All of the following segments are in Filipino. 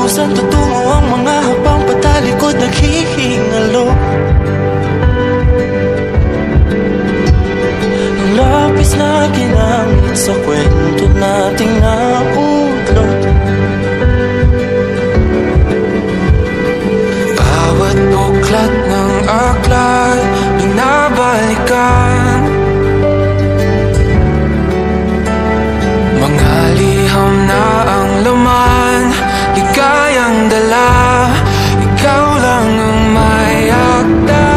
Saan tutungo ang mga habang patalikod naghihingalo? Ang lapis na ginamit sa kwento nating naulot. Bawat buklat ng aklat binabalikan, mga liham na ang laman, ligayang dala, ikaw lang ang may akda.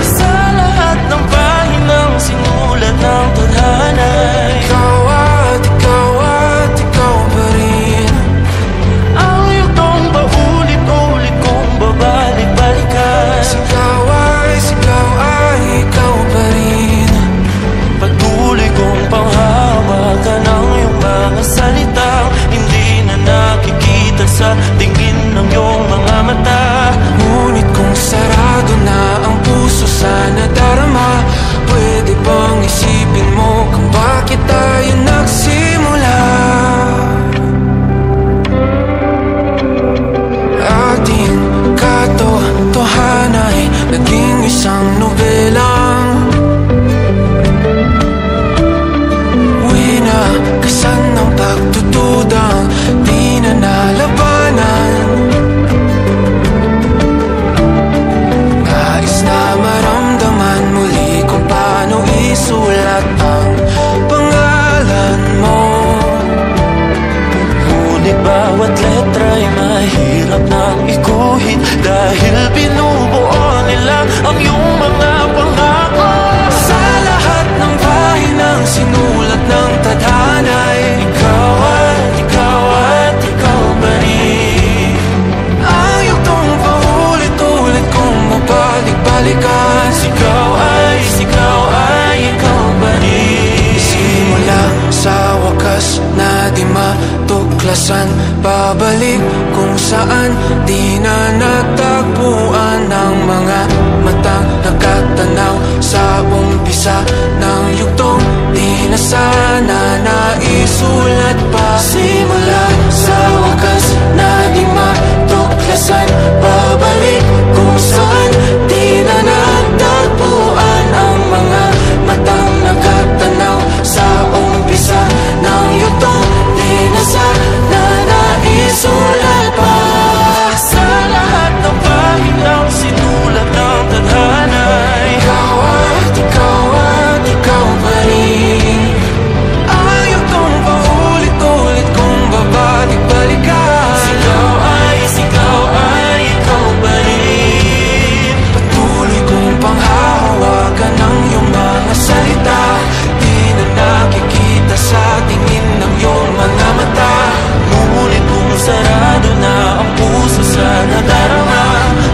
Sa lahat ng pahinang sinulat ng tadhana, ikaw at ikaw at ikaw pa rin. Ang yugtong paulit-ulit kong babalik-balikan, sigaw ay ikaw pa rin. Patuloy kong panghawakan ang iyong mga salitang hindi na nakikita sa tingin ng iyong mga mata. Ngunit kung sarado na ang puso sana darama, pwede bang isipin mo kung bakit tayo nagsimula? Ating katotohanan ay naging isang nobelang winakasan ng pagtutudang di na nalabanan. Nais na maramdaman muli kung paano isulat ang pangalan mo. Ngunit bawat letra'y mahirap nang iguhit, dahil binubuo nila ang iyong mga pangako. Sa lahat ng pahinang sinulat ng tadhana, ikaw at ikaw at ikaw pa rin. Ang yugtong paulit-ulit kong mabalik-balikan, sigaw ay ikaw pa rin. Simula sa wakas na di matuklasan, babalik kung saan di na natagpuan ng mga matang nakatanaw sa umpisa ng yugtong di na sana naisulat pa. Simula sa wakas na di matuklasan, babalik kung saan di na natagpuan ang mga matang nakatanaw sa umpisa ng yugtong di na sana naisulat pa. Sa lahat ng pahinang sinulat ng tadhana, ikaw at ikaw pa rin. Ang yugtong paulit-ulit kong babalik-balikan, sigaw ay ikaw pa rin. Patuloy kong panghahawakan ang iyong mga salita, di na nakikita sa tingin ng iyong mga mata. Ngunit kung sarado na ang puso sa nadarama,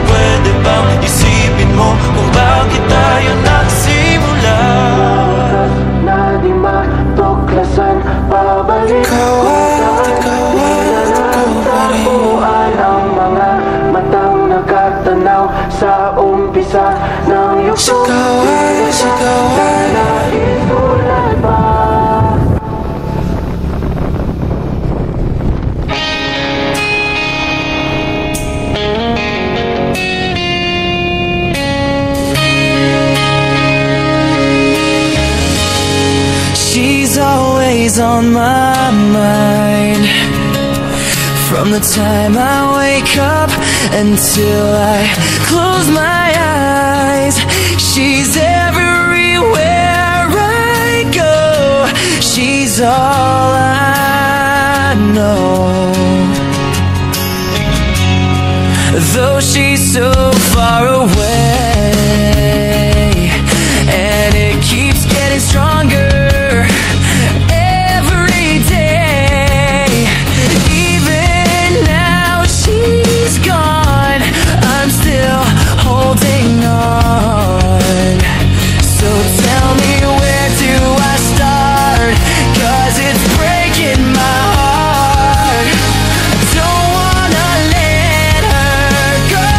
pwede bang isipin mo kung bakit tayo nagsimula? Na di matuklasan, babalik ikaw at ikaw pa rin. Ang mga matang nakatanaw sa umpisa ng yugtong sigaw ay naisulat pa. She's always on my mind, from the time I wake up until I close my eyes. She's everywhere I go, she's all I know. Though she's so far away, and it keeps getting stronger every day. Even now she's gone, I'm still holding on. So tell me, where do I start? 'Cause it's breaking my heart. I don't wanna let her go.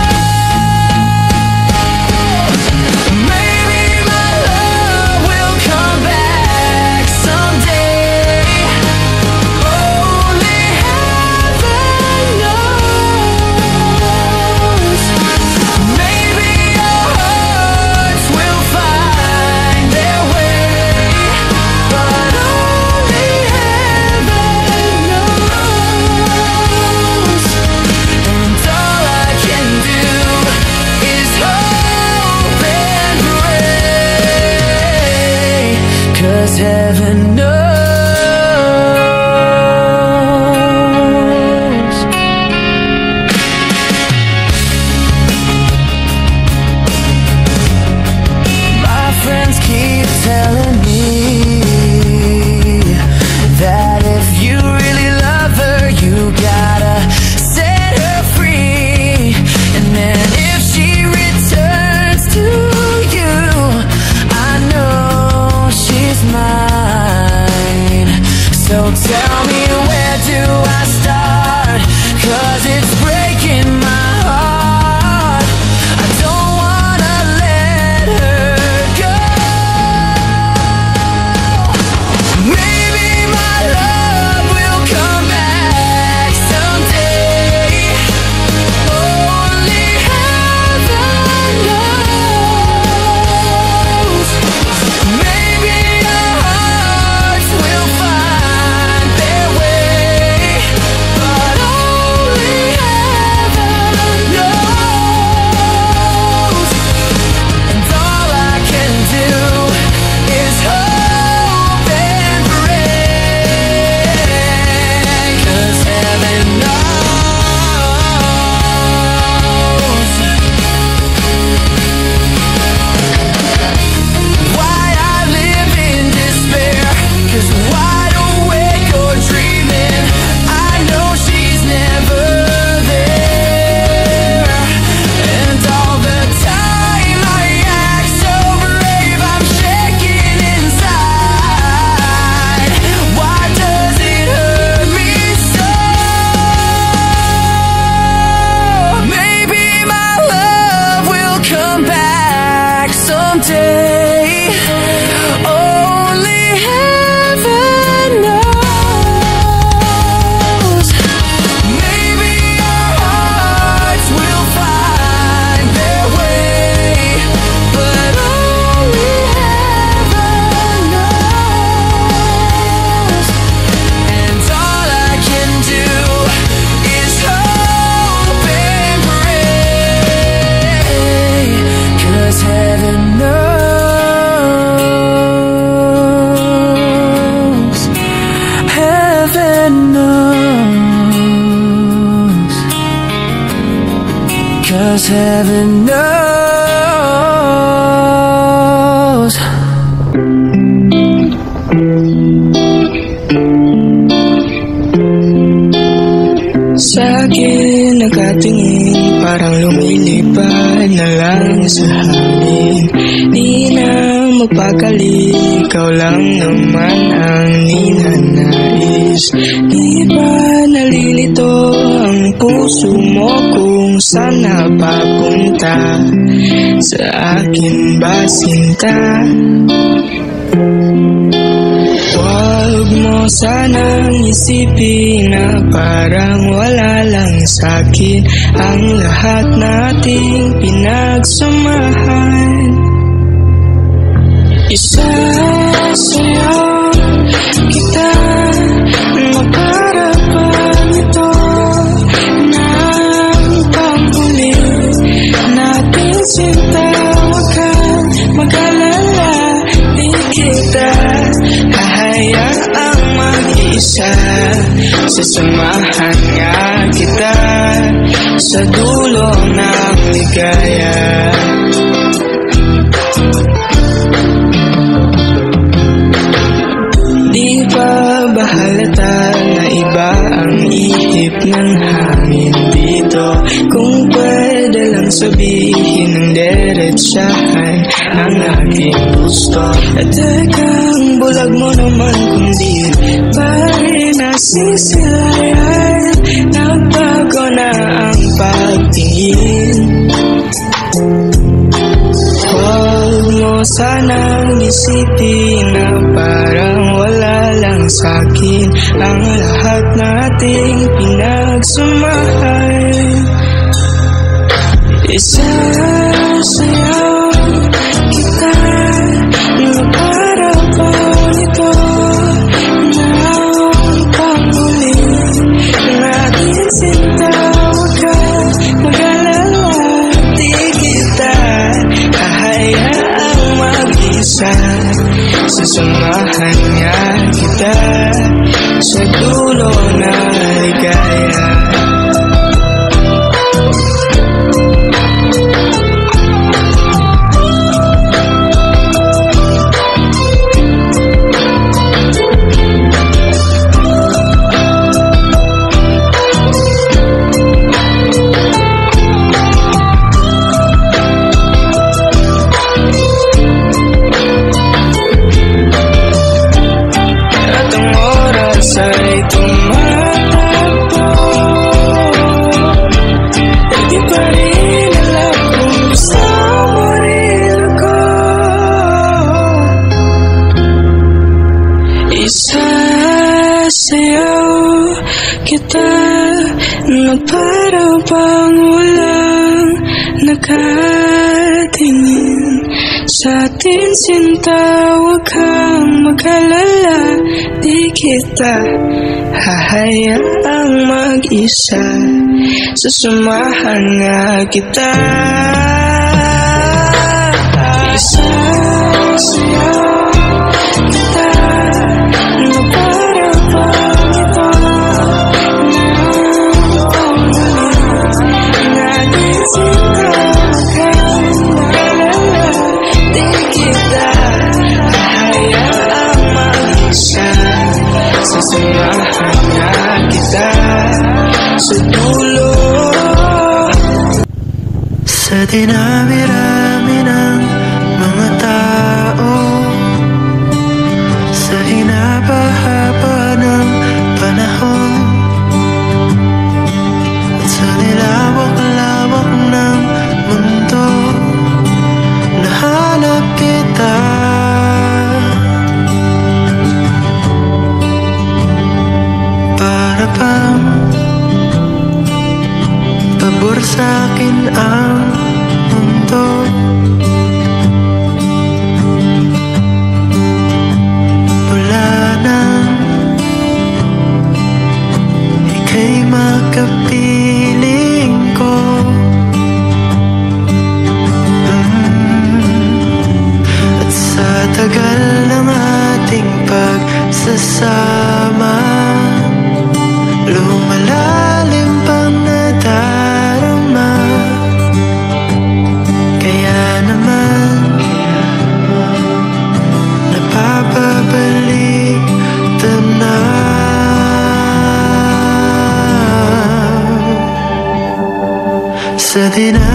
day. Only heaven knows. Maybe our hearts will find their way, but only heaven knows. And all I can do is hope and pray, 'cause heaven knows. Heaven knows. 'Cause heaven knows. Sa akin nakatingin, parang lumilipad na lang sa hangin. Di na magpakali, ikaw lang naman ang ninanais. Di ba nalilito ang puso mo kung saan napapunta? Sa akin ba sinta? Huwag mo sanang isipin na parang wala lang sa'kin ang lahat nating pinagsamahan. Isasayaw kita na para bang ito ng panghuli natin sinta. Huwag kang mag-alala, di kita hahayaang mag-isa. Sasamahan nga kita sa dulo ng ligaya. Di pa ba halata na iba ang ihip ng hangin dito? Kung pwede lang sabihin ng diretsahan ang aking gusto. At tekang bulag mo naman kung di pa rin nasisilayan. Nagbago na ang pagtingin. Huwag mo sanang isipin na parang wala lang sa'kin ang lahat nating pinagsamahan. Isasayaw kita na para bang ito ng panghuli natin sinta. Huwag kang mag-alala, di kita hahayaang mag-isa. Sasamahan nga kita sa dulo na ligaya. Ay tumatakbo, di pa rin alam kung saan maril ko. Isasayaw kita na para bang walang nakatingin sa atin sinta. Huwag kang mag-alala, di kita hahayaang mag-isa. Sasamahan nga kita. Isasayaw kita na para bang ito ng panghuli natin sinta. Huwag kang mag-alala, di kita hahayaang mag-isa. Sasamahan nga kita sa dulo. Sa dinami-rami ng mga tao, sa hinaba-haba ng panahon, at sa nilawak-lawak ng mundo, nahanap kita. Para bang pabor sa'kin ang mundo. Wala nang ika'y makapiling ko. At sa tagal ng ating pagsasama, lumalalim pang nadarama. Kaya naman napapabalik tanaw sa dinami.